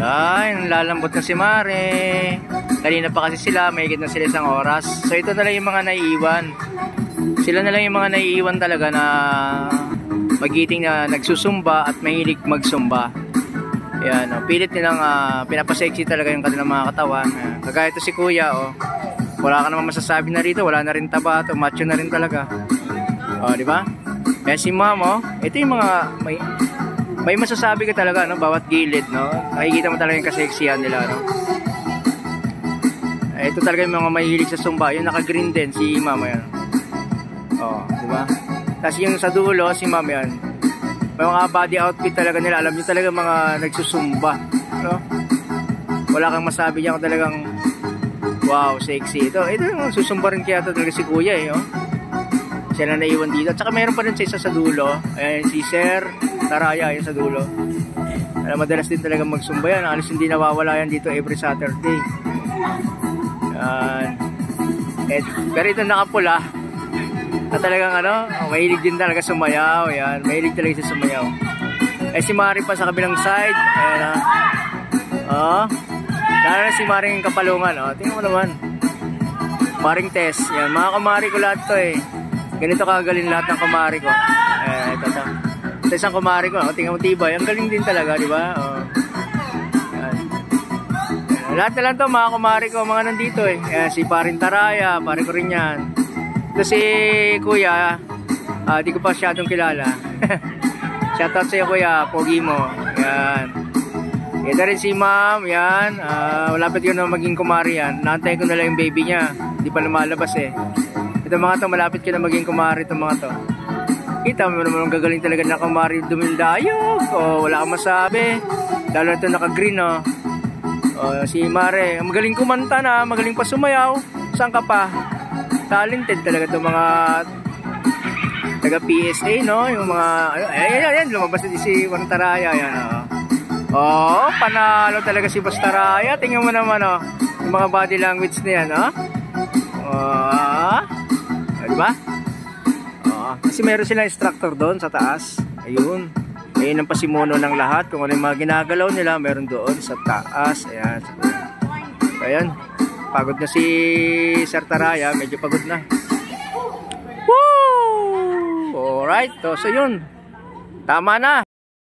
Ay, lalambot na si Mare. Kanina pa kasi sila, may higit na sila 1 oras. So ito na lang yung mga naiiwan. Sila na lang yung mga naiiwan talaga na magiting na nagsusumba at mahilig magsumba. Ayan, pilit nilang pinapasexy talaga yung kanilang mga katawan. Kagaya ito si Kuya, wala ka naman masasabi na rito, wala na rin taba, macho na rin talaga. Di ba? Kaya si Ma'am, ito yung mga may masasabi ka talaga, no, bawat gilid, no. Nakikita mo talaga yung kaseksihan nila, no. Ito talaga yung mga mahihilig sa sumba, yung naka-green din si Ma'am, yan. Di ba? Tapos yung sa dulo, si Ma'am, yan. May mga body outfit talaga nila, alam niyo talaga mga nagsusumba, no. Wala kang masabi niya kung talagang wow, sexy. Ito yung susumba rin kaya talaga si Kuya, Siya na naiwan dito. At saka mayroon pa rin sa isa sa dulo. Ayan, si Sir Taraya, yun sa dulo. Madalas din talaga magsumba yan. Alis hindi nawawala yan dito every Saturday. Pero ito nakapula. Na talagang mahilig din talaga sumayaw. Ayan, mahilig talaga siya sumayaw. Si Mari pa sa kabilang side. Ayan, lalo na si Maring Kapalungan. Tingnan mo naman. Maring Tess. Yan, mga kumari ko lahat to Ganito kagaling lahat ng kumari ko. Ito isang kumari ko. Tingnan mo tibay. Ang galing din talaga, di ba? Lahat na lang to mga kumari ko. Mga nandito si Parin Taraya. Pare ko rin yan. Ito si Kuya. Di ko pa siyadong kilala. Shoutout sa'yo Kuya. Pogi mo. Yan. Ito rin si Ma'am. Yan. Malapit yun na maging kumari yan. Naantay ko na lang yung baby niya. Di pa lumalabas Ito mga to, malapit ka na maging kumari itong mga to. Kita mo naman ang gagaling talaga na kumari dumindayog. Wala kang masabi. Lalo na ito naka-green si Mare, magaling kumanta na, magaling pa sumayaw. Saan ka pa? Talented talaga itong mga taga PSA, no? Yung mga, ayan, lumabas din si Juan Taraya. Panalo talaga si Bastaraya. Tingnan mo naman, yung mga body language na yan, diba? Kasi meron silang instructor doon sa taas. Ayun ang pasimuno ng lahat. Kung ano yung mga ginagalaw nila, meron doon sa taas. Ayan. Pagod na si Sir Taraya. Medyo pagod na. Woo! Alright. So yun. Tama na.